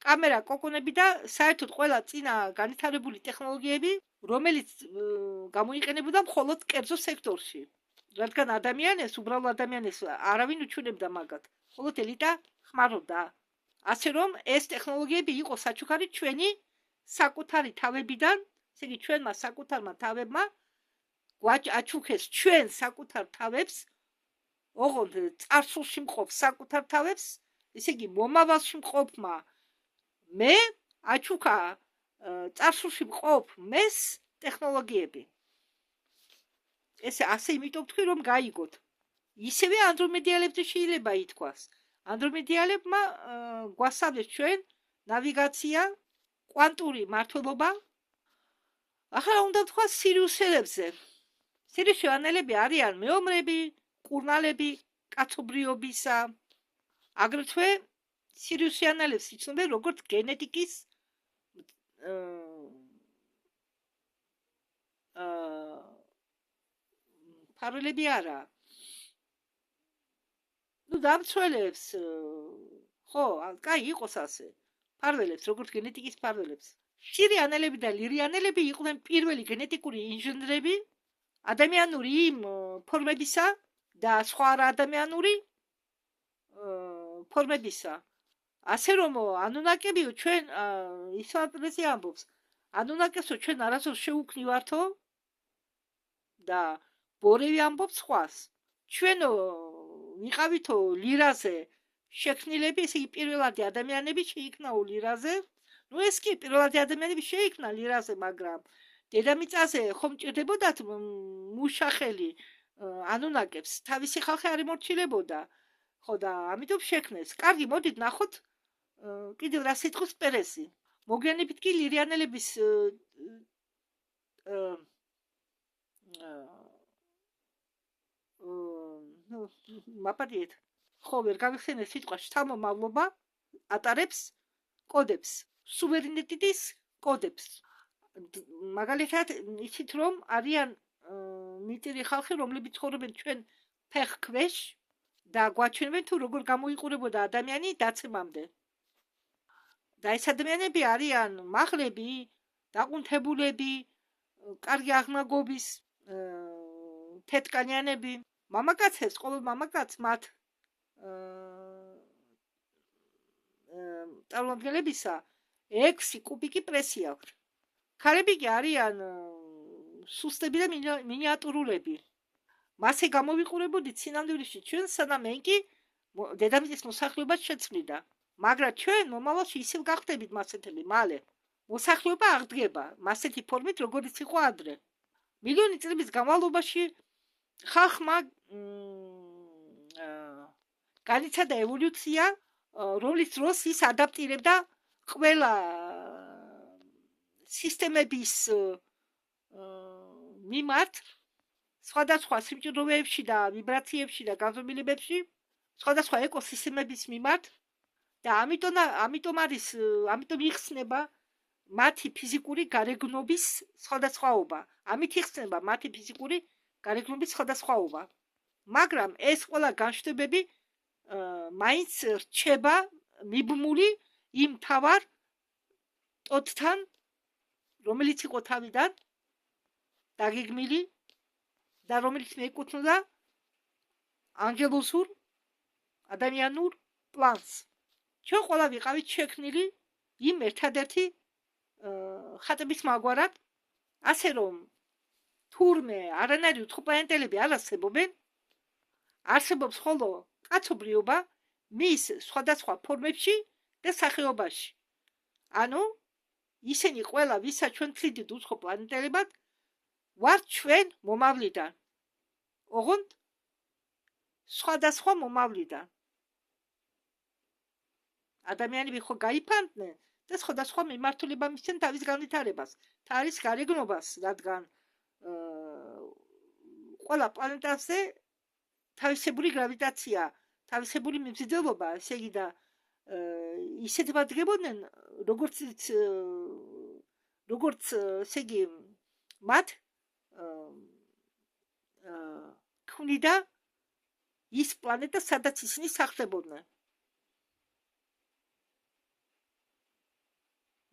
კამერა კოკონები და საერთოდ ყველა წინა განვითარებული ტექნოლოგიები, რომელიც გამოიყენებოდა მხოლოდ კერძო სექტორში. რადგან უბრალო ადამიანებს არავინ უჩვენებდა მაგათ, მხოლოდ ელიტა ხმარობდა. ასე რომ ეს ტექნოლოგიები იყო საჩუქარი ჩვენი საკუთარი თავებიდან, ესე იგი ჩვენმა საკუთარმა თავებმა გვაჩუქეს ჩვენ საკუთარ თავებს, ოღონდ წარსულში მყოფ საკუთარ თავებს, ესე იგი მომავალში მყოფმა მე აჩუქა წარსულში მყოფ მეს ტექნოლოგიები. ესე ასე იმიტომ ვთქვი, რომ გაიგოთ. ისევე ანდრომედიელებზე შეიძლება ითქვას. ანდრომედიელებმა გვასწავლეს ჩვენ ნავიგაცია, კვანტური მართლობა. ახლა უნდა ვთქვათ სირიუსელებზე. სირიუსიანელები არიან მეომრები, კურნალები კაცობრიობისა. აგრეთვე სირიუსიანელებს იცნობენ როგორც გენეტიკის ფარველები არა. დამცველებს, ხო, კაი იყოს ასე. ფარველებს, როგორც გენეტიკის ფარველებს. სირიანელები და ლირიანელები იყვნენ პირველი გენეტიკური ინჟინრები ადამიანური იმ ფორმებისა და სხვა ადამიანური ფორმებისა. ასე რომ ანუნაკები ჩვენ ისატრესი ამბობს. ანუნაკებსო ჩვენ არასდროს შეუქმნივართო და ბორევი ამბობს სხვას. ჩვენო ვიყავითო ლირაზე შექმნილები, ესე იგი პირველადი ადამიანები შეიქმნაო ლირაზე. ეს კი პირველადი ადამიანები შეიქმნა ლირაზე, მაგრამ დედამიწაზე ხომ ჭირდებოდათ მუშახელი ანუნაკებს, თავისი ხალხი არ ემორჩილებოდა. ხო და ამიტომ შექმნეს. კარგი, მოდით ნახოთ კიდევ რა სიტყვის პერესი. მოგვიანებით კი ლირიანელების მაპატიეთ. ხო, ვერ გავიხსენე სიტყვა შთამომავლობა ატარებს კოდებს, სუვერენიტეტის კოდებს. მაგალითად, იცით რომ არიან მიწირი ხალხი, რომლებიც ცხოვრობენ ჩვენ ფეხქვეშ და გვაჩვენებენ თუ როგორ გამოიყურებოდა ადამიანი დაცემამდე. და ეს ადამიანები არიან მაღლები, დაყუნთებულები, კარგი აღნაგობის თეთრკანიანები. მამაკაცებს, ყოველ მამაკაცს მათ წარმომადგენლებისა 6 კუბიკი პრესი აქვს. ქალები კი არიან სუსტები და მინიატურულები. მასე გამოვიყურებოდით სინამდვილეში ჩვენ, სანამ მენ კი დედამიწის მოსახლეობას შეცვლიდა. მაგრამ ჩვენ მომავალში ისევ გახდებით მასეთები მალე. მოსახლეობა აღდგება მასეთი ფორმით, როგორც იყო ადრე. მილიონი წლების განმავლობაში ხალხმა განიცადა ევოლუცია, რომლის დროს ის ადაპტირებდა ყველა სისტემების მიმართ სხვადასხვა სიმჭიდროვეებში და ვიბრაციებში და განზომილებებში სხვადასხვა ეკოსისტემების მიმართ და ამიტომ იხსნება მათი ფიზიკური გარეგნობის სხვადასხვაობა. ამით იხსნება მათი ფიზიკური გარეგნობის სხვადასხვაობა. მაგრამ ეს ყველა განშტოებები მაინც რჩება მიბმული იმ მთავარ ტოტთან, რომელიც იყო თავიდან დაგეგმილი და რომელიც მიეკუთვნოდა ანგელოზურ ადამიანურ პლანს. ჩვენ ყველა ვიყავით შექმნილი იმ ერთადერთი ხატების მაგვარად, ასე რომ თურმე არანაირი უცხოპლანეტელები არ არსებობენ, არსებობს ხოლო კაცობრიობა მის სხვადასხვა ფორმებში და სახეობაში. ანუ ისინი ყველა, ვისაც ჩვენ ვთვლიდით უცხოპლანეტელებად, ვართ ჩვენ მომავლიდან. ოღონდ სხვადასხვა მომავლიდან. ადამიანები ხო გაიფანტნენ და სხვადასხვა მიმართულება მისცენ თავის განვითარებას, თავის გარეგნობას, რადგან ყველა პლანეტაზე თავისებური გრავიტაცია, თავისებური მიმზიდველობა, ესე იგი და ისეთ ვადგებოდნენ, როგორც ესე იგი მათ ქმნიდა ის პლანეტა, სადაც ისინი სახლდებოდნენ.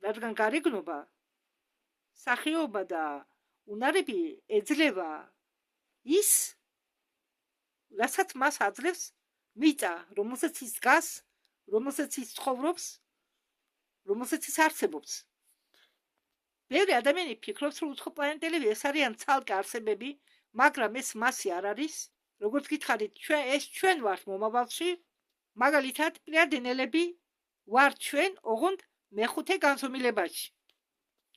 რადგან გარეგნობა, სახეობა და უნარები ეძლევა ის, რასაც მას აძლევს მიწა, რომელსაც ის დგას, რომელსაც ის ცხოვრობს, რომელსაც ის არსებობს. ბევრი ადამიანი ფიქრობს, რომ უცხოპლანეტელები ეს არიან ცალკე არსებები, მაგრამ ეს მასი არ არის. როგორც გითხარით, ეს ჩვენ ვართ მომავალში, მაგალითად, პლიადენელები ვართ ჩვენ, ოღონდ მეხუთე განზომილებაში.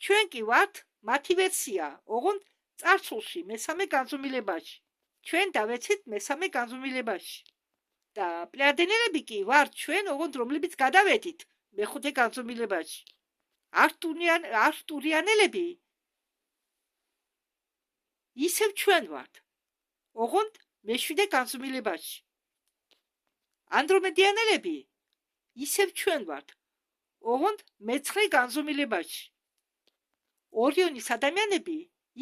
ჩვენ კი ვართ მათი ვერსია, ოღონდ წარსულში, მესამე განზომილებაში. ჩვენ დავეცით მესამე განზომილებაში. და პლიადენელები კი ვართ ჩვენ, ოღონდ რომლებიც გადავედით მეხუთე განზომილებაში. არტურიანელები ისევ ჩვენ ვართ, ოღონდ მეშვიდე განზომილებაში. ანდრომედიანელები ისევ ჩვენ ვართ, ოღონდ მეცხრე განზომილებაში. ორიონის ადამიანები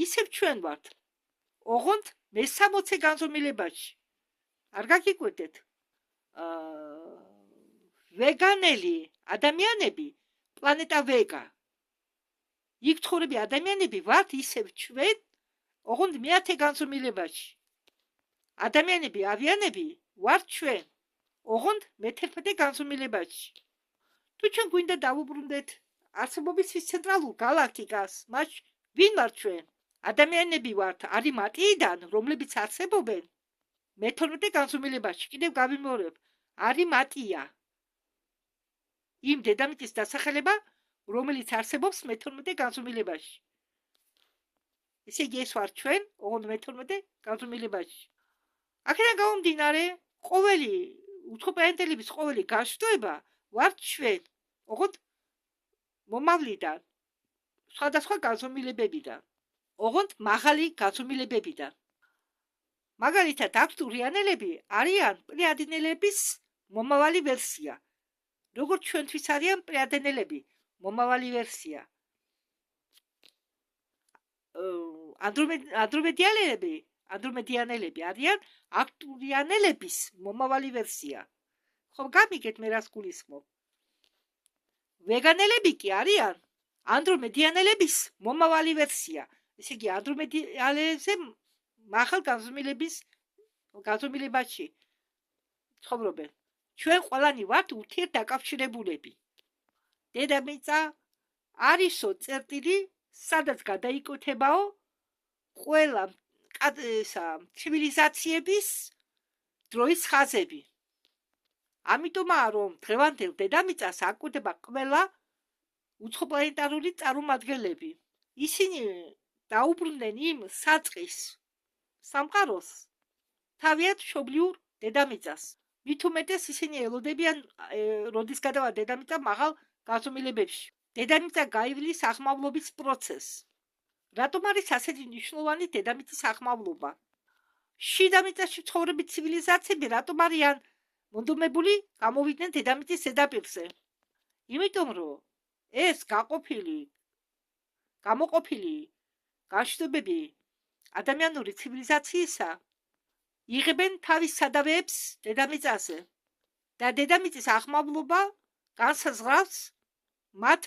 ისევ ჩვენ ვართ, ოღონდ მე-60 განზომილებაში. არ გაგიკვირდეთ? ვეგანელი ადამიანები, პლანეტა ვეგა. იქ ცხოვრები ადამიანები ვართ ისევ ჩვენ, ოღონდ მე-10 განზომილებაში. ადამიანები, ავიანები ვართ ჩვენ, ოღონდ მე-11 განზომილებაში. თუ ჩვენ გვინდა დავუბრუნდეთ არსებობის ცენტრალურ გალაქტიკას, მას ვინ ვართ ჩვენ? ადამიანები ვართ არი მატიიდან, რომლებიც არსებობენ მე-12 განზომილებაში. კიდევ გავიმეორებ, არი მატია. იმ დედამიწის დასახელება, რომელიც არსებობს მე-12 განზომილებაში. ესე იგი ეს ვართ ჩვენ, ოღონდ მე-12 განზომილებაში. აქედან გამომდინარე, ყოველი უცხოპლანეტელების ყოველი განშტოება ვართ ჩვენ, ოღონდ მომავლიდან, სხვადასხვა განზომილებებიდან, ოღონდ მაღალი განზომილებებიდან. მაგალითად, არტურიანელები არიან პლიადენელების მომავალი ვერსია. როგორც ჩვენთვის არიან პლიადენელები მომავალი ვერსია. ანდრომედიანელები არიან არტურიანელების მომავალი ვერსია. ხომ გამიგეთ მე რას გულისხმობ? ვეგანელები კი არიან ანდრომედიანელების მომავალი ვერსია. ესე იგი, ანდრომედიელებზე მაღალ განზომილებაში ცხოვრობენ. ჩვენ ყველანი ვართ ურთიერთდაკავშირებულები. დედამიწა არისო წერტილი, სადაც გადაიკეთებაო ყველა ცივილიზაციების დროის ხაზები. ამიტომაა, რომ დღევანდელ დედამიწას აკვდება ყველა უცხოპლანეტარული წარმომადგენლები. ისინი დაუბრუნდნენ იმ საწყის სამყაროს თავიანთ მშობლიურ დედამიწას. მით უმეტეს ისინი ელოდებიან, როდის გადავა დედამიწა მაღალ განზომილებებში. დედამიწა გაივლის აღმავლობის პროცესს. რატომ არის ასეთი მნიშვნელოვანი დედამიწის აღმავლობა? შიდა მიწაში მცხოვრები ცივილიზაციები რატომ არიან მონდომებული გამოვიდნენ დედამიწის ზედაპირზე? იმიტომ რომ ეს გამოყოფილი განშტოებები ადამიანური ცივილიზაციისა იღებენ თავის სადავეებს დედამიწაზე და დედამიწის აღმავლობა განსაზღვრავს მათ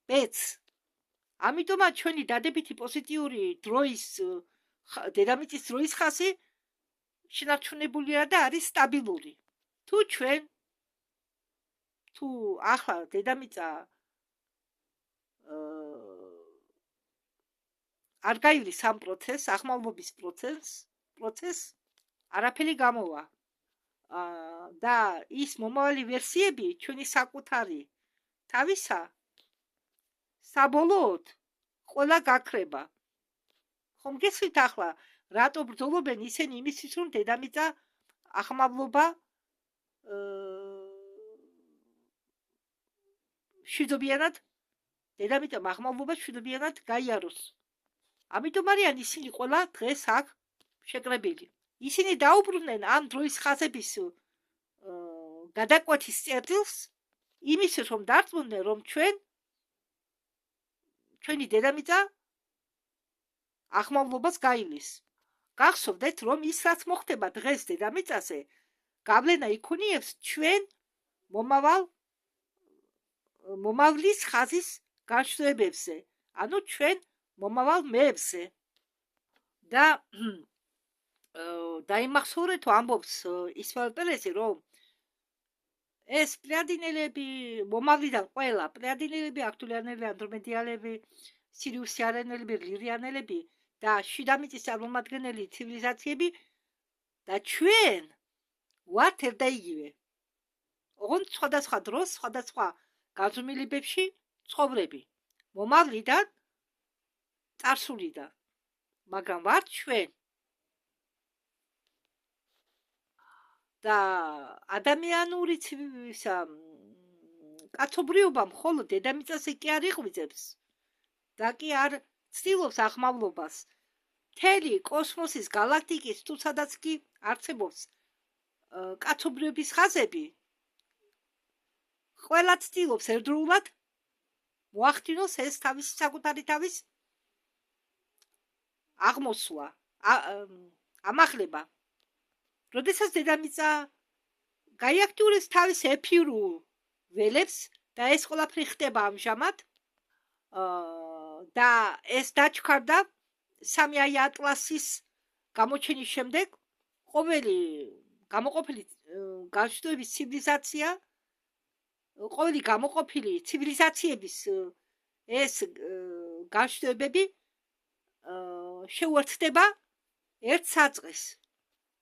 ბედს. ამიტომაც ჩვენი დადებითი პოზიტიური დროის დედამიწის დროის ხაზი შენარჩუნებულია და არის სტაბილური. თუ ახლა დედამიწა არ გაივლის ამ პროცესს, აღმავლობის პროცესს, არაფერი გამოვა. და ის მომავალი ვერსიები ჩვენი საკუთარი თავისა საბოლოოდ ყველა გაქრება. ხომ გესვით ახლა რატო ბრძოლობენ ისინი იმისთვის რომ დედამიწა აღმავლობა შვიდობიანად გაიაროს. ამიტომ არიან ისინი ყველა დღეს აქ შეკრებილი. ისინი დაუბრუნდნენ ამ დროის ხაზების გადაკვეთის წერტილს იმისთვის რომ დარწმუნდნენ რომ ჩვენი დედამიწა აღმავლობას გაივლის. გახსოვდეთ რომ ის რაც მოხდება დღეს დედამიწაზე გავლენა იქონიებს ჩვენ მომავლის ხაზის განშტოებებზე, ანუ ჩვენ მომავალ მეებზე. და დაიმახსოვრეთ ამბობს ისმაილ პერესი რომ ეს პლეიადინელები მომავლიდან ყველა პლეიადინელები, აქტულიანელები, ანდრომედიელები, სირიუსიანელები, ლირიანელები და შიდამიწის წარმომადგენელი ცივილიზაციები და ჩვენ ვართ ერთდაიგივე. ოღონდ სხვადასხვა დროს, სხვადასხვა განზომილებებში ცხოვრები. მომავლიდან, წარსულიდან. მაგრამ ვართ ჩვენ. და ადამიანური კაცობრიობა მხოლოდ დედამიწაზე კი არ იღვიძებს და კი არ ცდილობს აღმავლობას. მთელი კოსმოსის გალაქტიკის თუ სადაც კი არსებობს კაცობრიობის ხაზები, ყველა ცდილობს ერთდროულად მოახდინოს ეს თავისი საკუთარი თავის აღმოსვლა, ამაღლება. როდესაც დედამიწა გაიაქტიურებს თავის ეფირულ ველებს და ეს ყველაფერი ხდება ამჟამად და ეს დაჩქარდა 3i ატლასის გამოჩენის შემდეგ ყოველი გამოყოფილი განშტოების ცივილიზაცია, ყოველი გამოყოფილი ცივილიზაციების ეს განშტოებები შეუერთდება ერთ საწყის.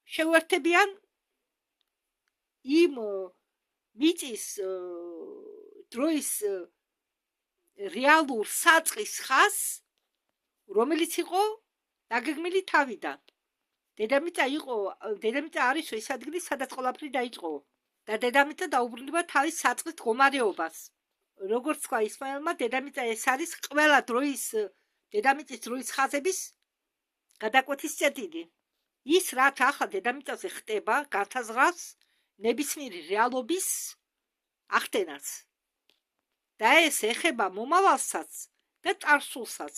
შეუერთებიან იმ მიწის დროის რეალურ საწყის ხაზს, რომელიც იყო დაგეგმილი თავიდან. დედამიწა არის ის ადგილი, სადაც ყველაფერი დაიწყო და დედამიწა დაუბრუნდება თავის საწყის მდგომარეობას. როგორც თქვა ისმაილმა, დედამიწა ეს არის ყველა დროის დედამიწის დროის ხაზების გადაკვეთის წერტილი. ის რაც ახლა დედამიწაზე ხდება, განსაზღვრავს ნებისმიერი რეალობის ახდენას. და ეს ეხება მომავალსაც და წარსულსაც.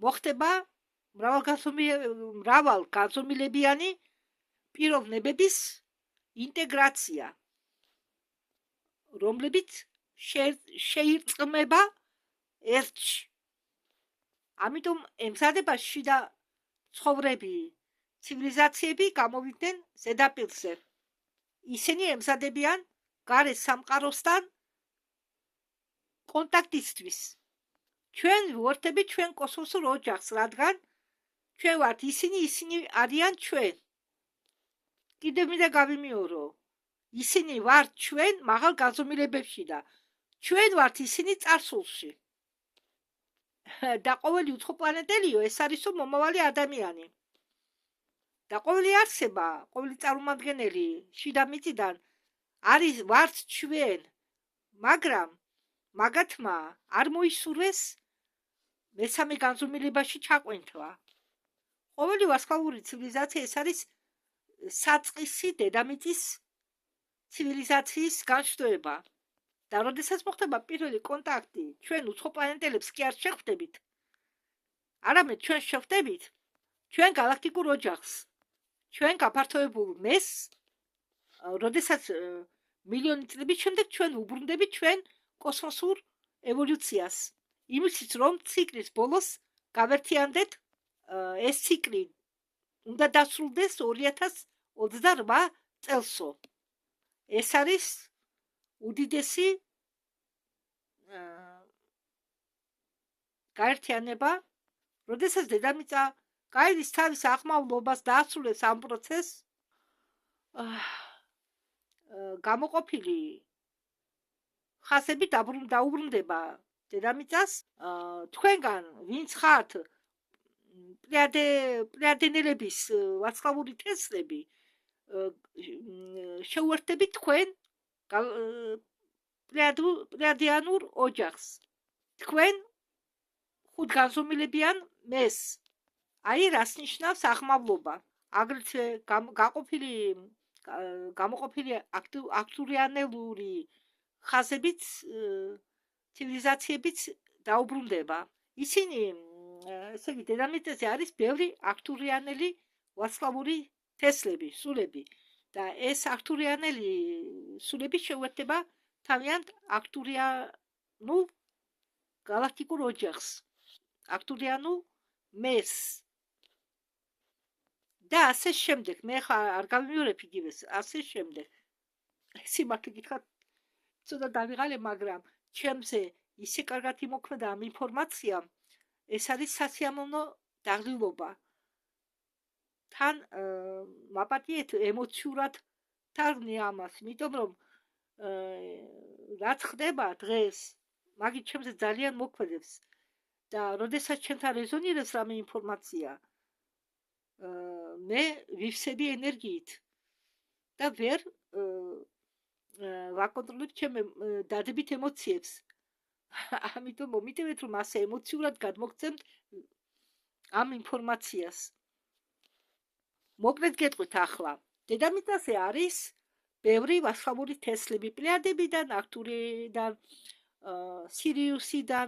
მოხდება მრავალგანზომილებიანი პიროვნებების ინტეგრაცია, რომლებიც შეირწყმება ერთში. ამიტომ ემზადება შიდა ცხოვრები, ცივილიზაციები გამოვიდნენ ზედაპირზე. ისინი ემზადებიან გარე სამყაროსთან კონტაქტისთვის. ჩვენ ვუერთდებით ჩვენ კოსმოსურ ოჯახს, რადგან ჩვენ ვართ ისინი არიან ჩვენ. კიდევ მინდა გავიმეორო, ისინი ვართ ჩვენ მაღალ განზომილებებში და ჩვენ ვართ ისინი წარსულში. და ყოველი უცხოპლანეტელიო ეს არისო მომავალი ადამიანი. და ყოველი არსება, ყოველი წარმომადგენელი შიდა მიწიდან ვართ ჩვენ, მაგრამ მაგათმა არ მოისურვეს მესამე განზომილებაში ჩაყვენთვა. ყოველი ვარსკვლავური ცივილიზაცია ეს არის საწყისი დედამიწის ცივილიზაციის განშტოება. და როდესაც მოხდება პირველი კონტაქტი, ჩვენ უცხო პლანეტელებს კი არ შეხვდებით, არამედ ჩვენ შეხვდებით ჩვენ galaktikურ ოჯახს, ჩვენ გაფართოებულ მესს, როდესაც მილიონი წლების შემდეგ ჩვენ უბრუნდებით ჩვენ კოსმოსურ ევოლუციას. იმისთვის რომ ციკლის ბოლოს გავერთიანდეთ ეს ციკლი უნდა დასრულდეს 2028 წელსო. ეს არის უდიდესი გაერთიანება, როდესაც დედამიწა გაიდის თავის ახმავლობას დაასრულებს ამ პროცესს, გამოყოფილი ხაზები დაუბრუნდება დედამიწას. თქვენგან ვინც ხართ პლეადენელების ვარსკვლავური თესლები, შეუერთდებით თქვენ პლეადიანურ ოჯახს. თქვენ ხუთგანზომილებიან მესს. აი რას ნიშნავს ახმავლობა. აგრეთვე გამოყოფილი აქტურიანელური ხაზებით ცივილიზაციებიც დაუბრუნდება. ისინი, ესე იგი, დედამიწაზე არის ბევრი აქტურიანელი ვარსკვლავური თესლები, სულები. და ეს აქტურიანელი სულები შეუერთდება თავიანთ აქტურიანულ galaktikურ ოჯახს, აქტურიანულ მესს. და ასე შემდეგ, მე არ გავიმეორებ იგივეს, ასე შემდეგ. სიმართლე გითხრათ, ცოტა დავიღალე, მაგრამ ჩემზე ისე კარგად იმოქმედა ამ ინფორმაციამ, ეს არის სასიამოვნო დაღლილობა. თან მაპატიეთ ემოციურად თარგმნი ამას, იმიტომ რომ რაც ხდება დღეს, მაგით ჩემზე ძალიან მოქმედებს და როდესაც ჩემთან რეზონირებს რამე ინფორმაცია, მე ვივსები ენერგიით და ვერ ვაკონტროლებ ჩემ დადებით ემოციებს. ამიტომ მომიტევეთ რომ ასე ემოციურად გადმოგცემთ ამ ინფორმაციას. მოკლედ გეტყვით ახლა, დედამიწაზე არის ბევრი ვარსკვლავური თესლები, პლეადებიდან, აქტურიდან, სირიუსიდან,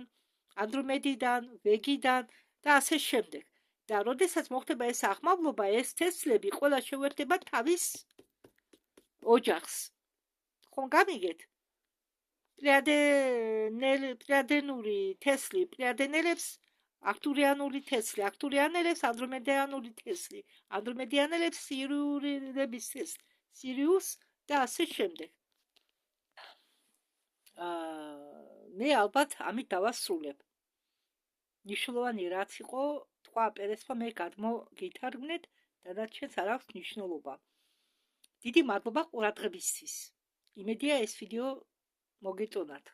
ანდრომედიდან, ვეგიდან და ასე შემდეგ. და როდესაც მოხდება ეს ახმავლობა, ეს თესლები ყველა შეუერთდება თავის ოჯახს. ხომ გამიგეთ? პლეადენური თესლი, პლეადენელებს აქტურიანული თესლი, აქტურიანელებს ანდრომედიანული თესლი, ანდრომედიანელებს სირიულების თესლი, სირიუს და ასე შემდეგ. მე ალბათ ამით დავასრულებ. ნიშნულოვანი რაც იყო, თქვა პერესმა, მე გადმოგითარგმნეთ და დარჩენს არ აქვს მნიშვნელობა. დიდი მადლობა ყურადღებისთვის. იმედია ეს ვიდეო მოგეწონათ.